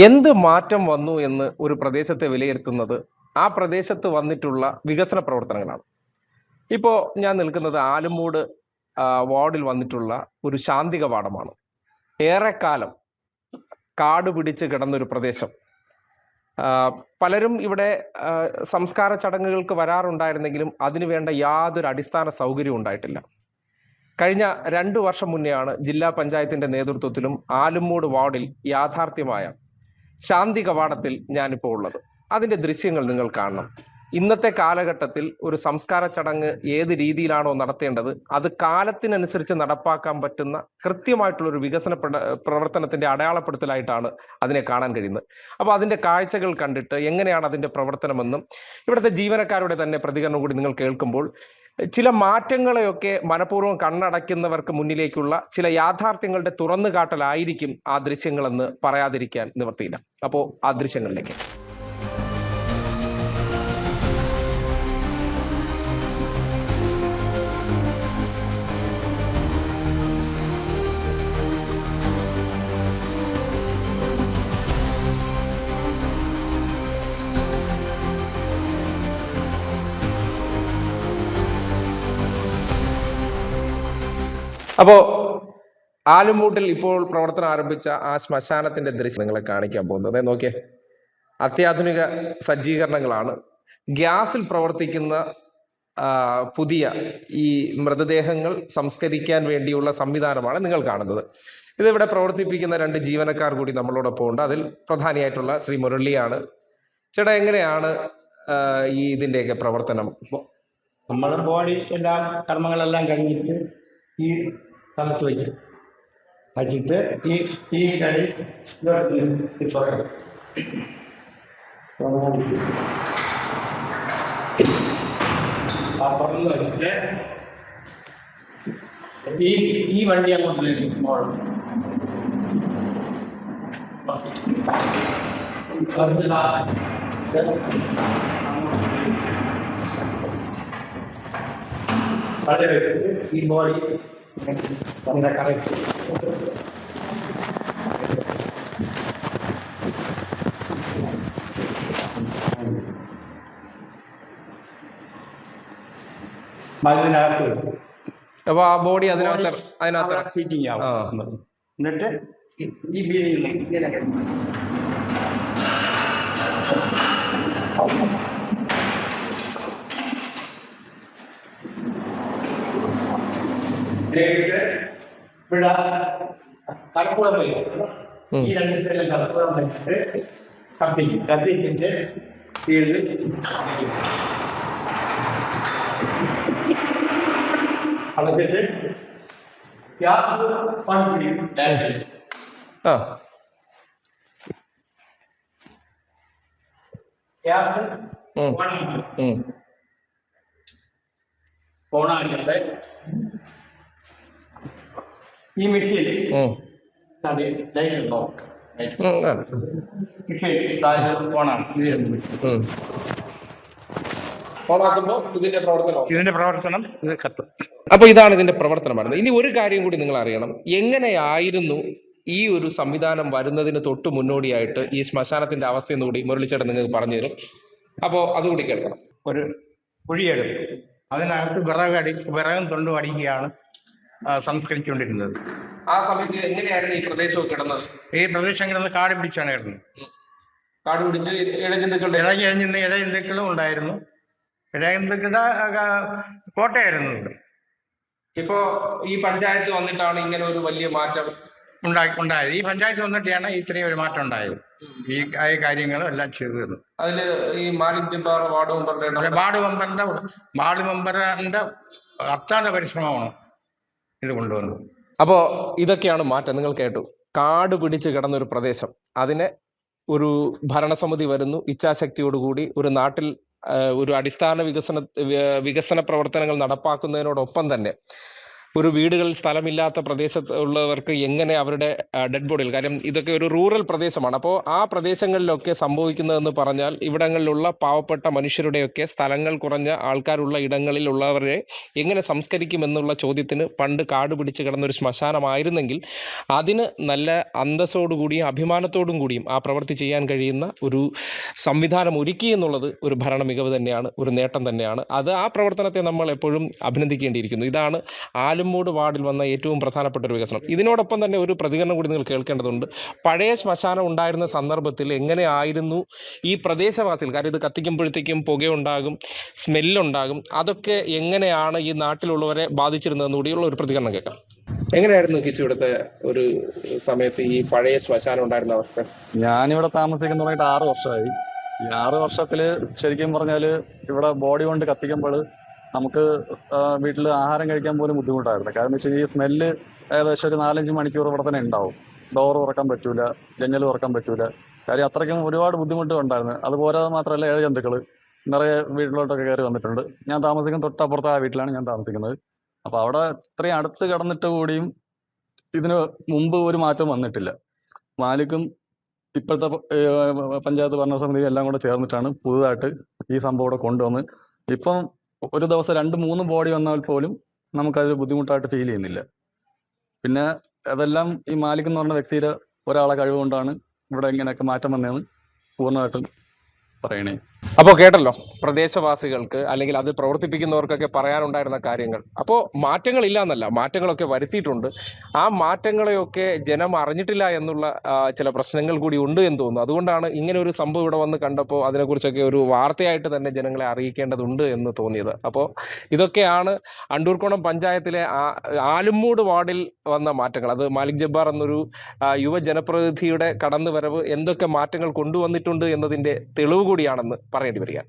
എന്ത് മാറ്റം വന്നു എന്ന് ഒരു പ്രദേശത്തെ വിലയിരുത്തുന്നത് ആ പ്രദേശത്ത് വന്നിട്ടുള്ള വികസന പ്രവർത്തനങ്ങളാണ്. ഇപ്പോൾ ഞാൻ നിൽക്കുന്നത് ആലുമൂട് വാർഡിൽ വന്നിട്ടുള്ള ഒരു ശാന്തി കവാടമാണ്. ഏറെക്കാലം കാട് പിടിച്ച് കിടന്നൊരു പ്രദേശം. പലരും ഇവിടെ സംസ്കാര ചടങ്ങുകൾക്ക് വരാറുണ്ടായിരുന്നെങ്കിലും അതിനു വേണ്ട യാതൊരു അടിസ്ഥാന സൗകര്യവും ഉണ്ടായിട്ടില്ല. കഴിഞ്ഞ 2 വർഷം മുന്നെയാണ് ജില്ലാ പഞ്ചായത്തിന്റെ നേതൃത്വത്തിലും ആലുമൂട് വാർഡിൽ യാഥാർത്ഥ്യമായ ശാന്തി കവാടത്തിൽ ഞാനിപ്പോൾ ഉള്ളത്. അതിൻ്റെ ദൃശ്യങ്ങൾ നിങ്ങൾ കാണണം. ഇന്നത്തെ കാലഘട്ടത്തിൽ ഒരു സംസ്കാര ചടങ്ങ് ഏത് രീതിയിലാണോ നടത്തേണ്ടത് അത് കാലത്തിനനുസരിച്ച് നടപ്പാക്കാൻ പറ്റുന്ന കൃത്യമായിട്ടുള്ളൊരു വികസന പ്രവർത്തനത്തിൻ്റെ അടയാളപ്പെടുത്തലായിട്ടാണ് അതിനെ കാണാൻ കഴിയുന്നത്. അപ്പോൾ അതിൻ്റെ കാഴ്ചകൾ കണ്ടിട്ട് എങ്ങനെയാണ് അതിൻ്റെ പ്രവർത്തനമെന്നും ഇവിടുത്തെ ജീവനക്കാരുടെ തന്നെ പ്രതികരണം കൂടി നിങ്ങൾ കേൾക്കുമ്പോൾ ചില മാറ്റങ്ങളെയൊക്കെ മനഃപൂർവ്വം കണ്ണടയ്ക്കുന്നവർക്ക് മുന്നിലേക്കുള്ള ചില യാഥാർത്ഥ്യങ്ങളുടെ തുറന്നുകാട്ടലായിരിക്കും ആ ദൃശ്യങ്ങളെന്ന് പറയാതിരിക്കാൻ നിവർത്തിയില്ല. അപ്പോൾ ആ ദൃശ്യങ്ങളിലേക്ക്. അപ്പോൾ ആലുമൂട്ടിൽ ഇപ്പോൾ പ്രവർത്തനം ആരംഭിച്ച ആ ശ്മശാനത്തിന്റെ ദൃശ്യം നിങ്ങളെ കാണിക്കാൻ പോകുന്നത്. നോക്കിയേ, അത്യാധുനിക സജ്ജീകരണങ്ങളാണ്. ഗ്യാസിൽ പ്രവർത്തിക്കുന്ന പുതിയ ഈ മൃതദേഹങ്ങൾ സംസ്കരിക്കാൻ വേണ്ടിയുള്ള സംവിധാനമാണ് നിങ്ങൾ കാണുന്നത്. ഇതിവിടെ പ്രവർത്തിപ്പിക്കുന്ന 2 ജീവനക്കാർ കൂടി നമ്മളോടൊപ്പം ഉണ്ട്. അതിൽ പ്രധാനിയായിട്ടുള്ള ശ്രീ മുരളിയാണ്. ചേട്ടാ, എങ്ങനെയാണ് ഈ ഇതിൻ്റെയൊക്കെ പ്രവർത്തനം? നമ്മുടെ ബോഡി എല്ലാം കർമ്മങ്ങളെല്ലാം കഴിഞ്ഞിട്ട് ഈ സ്ഥലത്ത് വയ്ക്കും. വച്ചിട്ട് ഈ കടി തുറന്ന് വച്ചിട്ട് ഈ വണ്ടി അങ്ങോട്ട് വരുമ്പോൾ ഈ ബോഡി നമ്മുടെ കറക്റ്റ് അതിനകത്ത് വരും. അപ്പൊ ആ ബോഡി അതിനകത്ത് സീറ്റിംഗ് ആവും. എന്നിട്ട് ഈ ബീഡിൽ ഇങ്ങനെ ഇവിടെ കർപ്പൂരം വരും. ഈ 2 സ്ഥലം കർപ്പൂരം വെച്ചിട്ട് കത്തിച്ചിട്ട് വീട് അടച്ചിട്ട് ഗ്യാസ് പണിപ്പിടിക്കും. ഗ്യാസ് ഓണാക്കിട്ട് ഈ മിക്സിയിൽ ലൈറ്റ് ഉണ്ടോ? ഇതിന്റെ പ്രവർത്തനം ഇത് കത്തും. അപ്പൊ ഇതാണ് ഇതിന്റെ പ്രവർത്തനമാണ്. ഇനി ഒരു കാര്യം കൂടി നിങ്ങൾ അറിയണം. എങ്ങനെയായിരുന്നു ഈ ഒരു സംവിധാനം വരുന്നതിന് തൊട്ട് മുന്നോടിയായിട്ട് ഈ ശ്മശാനത്തിന്റെ അവസ്ഥയെന്ന് കൂടി മുരളിച്ചേട്ടൻ നിങ്ങൾക്ക് പറഞ്ഞു തരും. അപ്പോൾ അതുകൂടി കേൾക്കണം. ഒരു കുഴിയെടുത്ത് അതിനകത്ത് വിറകും തൊണ്ടും അടിക്കുകയാണ് സംസ്കരിച്ചുകൊണ്ടിരുന്നത്. ആ സമയത്ത് എങ്ങനെയായിരുന്നു ഈ പ്രദേശം കിടന്നത്? ഈ പ്രദേശം കിടന്നത് കാട് പിടിച്ചാണ് കിടന്നത്. കാട് പിടിച്ച് ഇഴജന്തുക്കളും ഉണ്ടായിരുന്നു. ഇഴജന്തുക്കളുടെ കോട്ടയായിരുന്നു ഇവിടെ. ഇപ്പോ ഈ പഞ്ചായത്ത് വന്നിട്ടാണ് ഇങ്ങനെ ഒരു വലിയ മാറ്റം ഉണ്ടായത്. ഈ പഞ്ചായത്ത് വന്നിട്ടാണ് ഇത്രയും ഒരു മാറ്റം ഉണ്ടായത്. ഈ കാര്യങ്ങളും എല്ലാം ചെയ്തു തന്നു. അതില് ഈ മാലിന്യമ്പാറ വാർഡ് മെമ്പറിന്റെ അത്താണ്ട പരിശ്രമമാണ് ഇത് കൊണ്ടുവന്നത്. അപ്പോൾ ഇതൊക്കെയാണ് മാറ്റം. നിങ്ങൾ കേട്ടു. കാട് പിടിച്ച് കിടന്നൊരു പ്രദേശം, അതിനെ ഒരു ഭരണസമിതി വരുന്നു, ഇച്ഛാശക്തിയോടുകൂടി ഒരു നാട്ടിൽ ഒരു അടിസ്ഥാന വികസന പ്രവർത്തനങ്ങൾ നടപ്പാക്കുന്നതിനോടൊപ്പം തന്നെ ഒരു വീടുകളിൽ സ്ഥലമില്ലാത്ത പ്രദേശത്ത് ഉള്ളവർക്ക് എങ്ങനെ അവരുടെ ഡെഡ് ബോഡികൾ, കാര്യം ഇതൊക്കെ ഒരു റൂറൽ പ്രദേശമാണ്, അപ്പോൾ ആ പ്രദേശങ്ങളിലൊക്കെ സംഭവിക്കുന്നതെന്ന് പറഞ്ഞാൽ ഇവിടങ്ങളിലുള്ള പാവപ്പെട്ട മനുഷ്യരുടെയൊക്കെ സ്ഥലങ്ങൾ കുറഞ്ഞ ആൾക്കാരുള്ള ഇടങ്ങളിലുള്ളവരെ എങ്ങനെ സംസ്കരിക്കുമെന്നുള്ള ചോദ്യത്തിന് പണ്ട് കാട് പിടിച്ച് കിടന്നൊരു ശ്മശാനമായിരുന്നെങ്കിൽ അതിന് നല്ല അന്തസ്സോടുകൂടിയും അഭിമാനത്തോടും കൂടിയും ആ പ്രവൃത്തി ചെയ്യാൻ കഴിയുന്ന ഒരു സംവിധാനം ഒരുക്കി എന്നുള്ളത് ഒരു ഭരണ മികവ് തന്നെയാണ്, ഒരു നേട്ടം തന്നെയാണ്. അത് ആ പ്രവർത്തനത്തെ നമ്മൾ എപ്പോഴും അഭിനന്ദിക്കേണ്ടിയിരിക്കുന്നു. ഇതാണ് ആലുംമൂട് വാർഡിൽ വന്ന ഏറ്റവും പ്രധാനപ്പെട്ട ഒരു വികസനം. ഇതിനോടൊപ്പം തന്നെ ഒരു പ്രതികരണം കൂടി നിങ്ങൾ കേൾക്കേണ്ടതുണ്ട്. പഴയ ശ്മശാനം ഉണ്ടായിരുന്ന സന്ദർഭത്തിൽ എങ്ങനെയായിരുന്നു ഈ പ്രദേശവാസികൾ, കാര്യം ഇത് കത്തിക്കുമ്പോഴത്തേക്കും പുകയുണ്ടാകും, സ്മെല്ലുണ്ടാകും, അതൊക്കെ എങ്ങനെയാണ് ഈ നാട്ടിലുള്ളവരെ ബാധിച്ചിരുന്നതെന്ന് കൂടിയുള്ള ഒരു പ്രതികരണം കേൾക്കാം. എങ്ങനെയായിരുന്നു കിച്ചു ഇവിടുത്തെ ഒരു സമയത്ത് ഈ പഴയ ശ്മശാനം ഉണ്ടായിരുന്ന അവസ്ഥ? ഞാനിവിടെ താമസിക്കാൻ തുടങ്ങിയിട്ട് 6 വർഷമായി. ഈ 6 വർഷത്തിൽ ശരിക്കും പറഞ്ഞാൽ ഇവിടെ ബോഡി കൊണ്ട് കത്തിക്കുമ്പോൾ നമുക്ക് വീട്ടിൽ ആഹാരം കഴിക്കാൻ പോലും ബുദ്ധിമുട്ടായിരുന്നു. കാരണം വെച്ചാൽ ഈ സ്മെല്ല് ഏകദേശം ഒരു 4-5 മണിക്കൂർ ഇവിടെ തന്നെ ഉണ്ടാവും. ഡോറ് തുറക്കാൻ പറ്റൂല, ജനൽ തുറക്കാൻ പറ്റൂല. കാര്യം അത്രയ്ക്കും ഒരുപാട് ബുദ്ധിമുട്ടുണ്ടായിരുന്നു. അതുപോലെ മാത്രമല്ല ഇഴജന്തുക്കൾ നിറയെ വീട്ടിലോട്ടൊക്കെ കയറി വന്നിട്ടുണ്ട്. ഞാൻ താമസിക്കുന്ന തൊട്ടപ്പുറത്ത് ആ വീട്ടിലാണ് ഞാൻ താമസിക്കുന്നത്. അപ്പോൾ അവിടെ ഇത്രയും അടുത്ത് കിടന്നിട്ട് കൂടിയും ഇതിന് മുമ്പ് ഒരു മാറ്റം വന്നിട്ടില്ല. മാലിക്കും ഇപ്പോഴത്തെ പഞ്ചായത്ത് ഭരണസമിതി എല്ലാം കൂടെ ചേർന്നിട്ടാണ് പുതുതായിട്ട് ഈ സംഭവം ഇവിടെ കൊണ്ടുവന്ന് ഇപ്പം ഒരു ദിവസം 2-3 ബോഡി വന്നാൽ പോലും നമുക്കത് ബുദ്ധിമുട്ടായിട്ട് ഫീൽ ചെയ്യുന്നില്ല. പിന്നെ അതെല്ലാം ഈ മാലിക് എന്ന് പറഞ്ഞ വ്യക്തിയുടെ ഒരാളെ കഴിവുകൊണ്ടാണ് ഇവിടെ ഇങ്ങനെയൊക്കെ മാറ്റം വന്നതെന്ന് പൂർണ്ണമായിട്ടും പറയണേ. അപ്പോൾ കേട്ടല്ലോ പ്രദേശവാസികൾക്ക് അല്ലെങ്കിൽ അത് പ്രവർത്തിപ്പിക്കുന്നവർക്കൊക്കെ പറയാനുണ്ടായിരുന്ന കാര്യങ്ങൾ. അപ്പോൾ മാറ്റങ്ങളില്ല എന്നല്ല, മാറ്റങ്ങളൊക്കെ വരുത്തിയിട്ടുണ്ട്. ആ മാറ്റങ്ങളെയൊക്കെ ജനം അറിഞ്ഞിട്ടില്ല എന്നുള്ള ചില പ്രശ്നങ്ങൾ കൂടി ഉണ്ട് എന്ന് തോന്നുന്നു. അതുകൊണ്ടാണ് ഇങ്ങനെ ഒരു സംഭവം ഇവിടെ വന്ന് കണ്ടപ്പോൾ അതിനെക്കുറിച്ചൊക്കെ ഒരു വാർത്തയായിട്ട് തന്നെ ജനങ്ങളെ അറിയിക്കേണ്ടതുണ്ട് എന്ന് തോന്നിയത്. അപ്പോൾ ഇതൊക്കെയാണ് അണ്ടൂർക്കോണം പഞ്ചായത്തിലെ ആലുംമൂട് വാർഡിൽ വന്ന മാറ്റങ്ങൾ. അത് മാലിക് ജബ്ബാർ എന്നൊരു യുവ ജനപ്രതിനിധിയുടെ കടന്നുവരവ് എന്തൊക്കെ മാറ്റങ്ങൾ കൊണ്ടുവന്നിട്ടുണ്ട് എന്നതിൻ്റെ തെളിവ് കൂടിയാണെന്ന് പറയേണ്ടി വരിക.